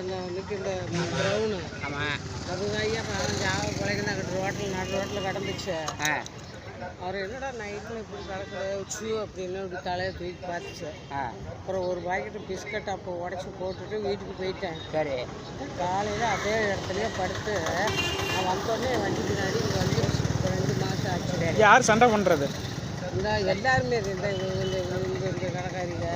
இந்த ப்ரௌனு ஆமாம். அதுதான் ஐயா ஜாவ பிள்ளைங்க தான் ரோட்டில் நடு ரோட்டில் கிடந்துச்சு. அவர் என்னடா நைட்டில் இப்படி கிடக்குது அப்படின்னு இப்படி தலையை தூக்கி பார்த்துச்சு. அப்புறம் ஒரு பாக்கெட்டு பிஸ்கட் அப்போ உடச்சி போட்டுட்டு வீட்டுக்கு போயிட்டேன். சரி. காலையில் அதே இடத்துலையே படுத்து நான் வந்தோடனே வண்டி பின்னாடி இங்கே வந்துருச்சு. இப்போ 2 மாதம் ஆச்சு. யார் சண்டை பண்ணுறது? இந்த எல்லாருமே இந்த இந்த கடைக்காரிங்க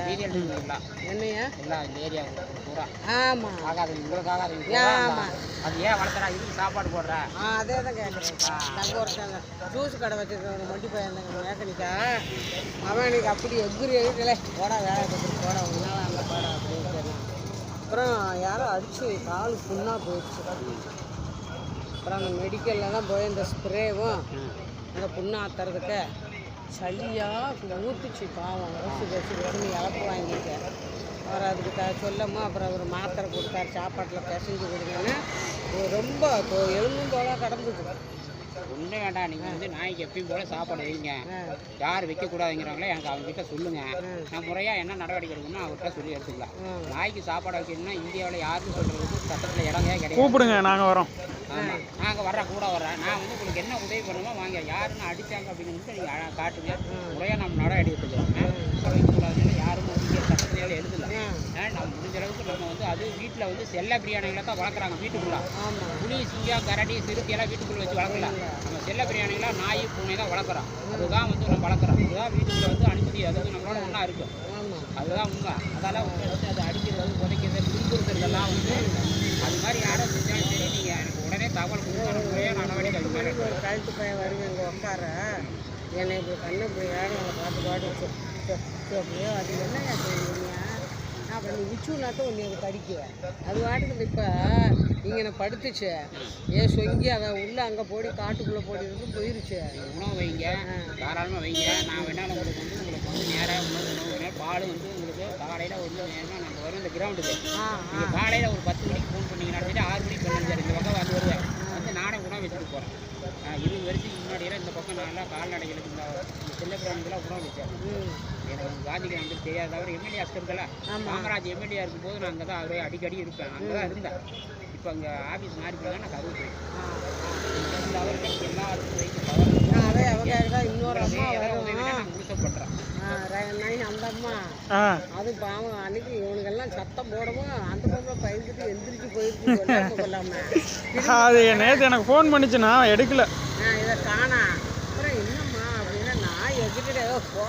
என்னையா எல்லாம் இந்த ஏரியா பூரா. ஆமாம் ஆகாதீங்க, உங்களுக்கு ஆகாதீங்க. ஆமாம். அது ஏன் வளர்த்துறா? இதுக்கு சாப்பாடு போடுற? அதே தான் கேட்குறேன். தங்க ஒருத்தாங்க ஜூஸ் கடை வச்சுருக்கவங்க மண்டி பையன் மேக்கனிக்கா அவன் எனக்கு அப்படி எதிரில போடா வேலை பார்த்துட்டு போடா உங்களால் அங்கே போடா அப்படின்னு சொன்னான். அப்புறம் யாரும் அடித்து கால் புண்ணாக போயிடுச்சு. அப்புறம் அந்த மெடிக்கலில் தான் போய் இந்த ஸ்ப்ரேவும் அந்த புண்ணை ஆத்துறதுக்கு சளியாக ஊற்றுச்சு. பாவம் ரசு உடனே இழப்பு வாங்கிட்டு அவர் அதுக்கு சொல்லமா. அப்புறம் அவர் மாத்திரை கொடுத்தாரு, சாப்பாட்டில் பிசைஞ்சு கொடுங்கன்னு. ரொம்ப எலும்பும் போல கடந்துச்சு. ஒன்றும் வேண்டாம், நீங்கள் வந்து நாய்க்கு எப்பயும் போல சாப்பாடு வைங்க. யார் வைக்கக்கூடாதுங்கிறாங்களோ எனக்கு அவங்ககிட்ட சொல்லுங்கள். நான் முறையாக என்ன நடவடிக்கை எடுக்கணும்னு அவர்கிட்ட சொல்லி எடுத்துக்கலாம். நாய்க்கு சாப்பாடு வைக்கணும்னா இந்தியாவில் யாருக்கும் சொல்கிறதுக்கு சட்டத்தில் இடமே கிடையாது. கூப்பிடுங்க, நாங்கள் வரோம். ஆமாம், நாங்கள் வர்றேன், கூட வர்றேன். நான் வந்து உங்களுக்கு என்ன உதவி பண்ணுமோ வாங்க. யாருன்னு அடித்தாங்க அப்படின்னு நீங்கள் காட்டுங்க. முறையாக நம்ம நடவடிக்கை எடுத்துக்கிறோம். வைக்கக்கூடாதுன்னு யாரும் இந்திய சட்டத்தினால எழுதலை. நம்ம முடிஞ்ச அளவுக்கு நம்ம வந்து அது வீட்டில் வந்து செல்ல பிரியாணிகளை தான் வளர்க்குறாங்க. வீட்டுக்குள்ளே புலி, சிங்கம், கரடி, சிறுத்தையெல்லாம் வீட்டுக்குள்ளே வச்சு வளர்க்கலாம். நம்ம செல்ல பிரியாணிகளாக நாய், பூனை தான் வளர்க்குறோம். அதுதான் வந்து நம்ம வளர்க்குறோம். அதுதான் வீட்டுக்குள்ளே வந்து அனுமதி, அதாவது நம்மளோட ஒன்றா இருக்கும். அதுதான் உண்மை. அதெல்லாம் வந்து அது அடிக்கிறது, உதைக்கிறது, துன்புறுத்துறதெல்லாம் வந்து அது மாதிரி யாரும் செஞ்சாலும் சரி, நீங்கள் எனக்கு உடனே தகவல் கொடுக்கணும். முறையாக நடவடிக்கை எடுக்கணும். கழுத்து பையன் வருங்க இங்கே உட்கார என்னை இப்படி கண்ணு இப்படி யாரும் அதை பார்த்து அப்படியே அது என்னையா செய்வீங்க? அப்புறம் நீ விச்சுனாட்டும் ஒன்று எனக்கு கடிக்குவேன். அது வாட்டுக்கு இப்போ நீங்கள் என்ன படுத்துச்சு ஏன் சொங்கி அதை உள்ளே அங்கே போடி காட்டுக்குள்ளே போடி இருந்து போயிருச்சு. உணவு வைங்க, தாராளமாக வைங்க. நான் வேணாலும் உங்களுக்கு வந்து நேராக உணவு பால் வந்து உங்களுக்கு காலையில் ஒரு நேரமாக நாங்கள் வரும் இந்த கிரவுண்டுக்கு. நீங்கள் காலையில் ஒரு 10 மணிக்கு ஃபோன் பண்ணிங்கன்னா 6 மணிக்கு பண்ணுங்க சார். இந்த பக்கம் வந்து வருவேன். வந்து நானே உணவு வச்சுட்டு போகிறேன். 20 வருஷத்துக்கு முன்னாடியெல்லாம் இந்த பக்கம் நல்லா கால்நடைகளுக்கு இந்த செல்ல பிராணிகளாக உணவு வச்சேன். எனக்கு காந்திக்கு வந்து தெரியாத தவிர எம்எல்ஏ அஸ்கர்களை காமராஜ் எம்எல்ஏ இருக்கும்போது நான் அங்கே தான் அவரே அடிக்கடி இருப்பேன். அங்கே தான் இருந்தேன். இப்போ அங்கே ஆஃபீஸ் மாறி போய் தான் நான் கருவு போயிட்டேன். அவர்களுக்கு எல்லாருக்கும் வைக்க அதே அவங்க தான் இன்னொரு அம்மா நான் முழுச பண்ணுறேன். அந்த அம்மா அது பாவம் அன்னைக்கு இவனுக்கெல்லாம் சத்தம் போடவும் அந்த பொண்ணை பயந்துட்டு எந்திரிச்சு போயிருக்கு கொள்ளாம. அது நேற்று எனக்கு ஃபோன் பண்ணிச்சு, நான் எடுக்கல. இதை காணா. அப்புறம் என்னம்மா அப்படின்னா நான் எதுக்கிட்ட போ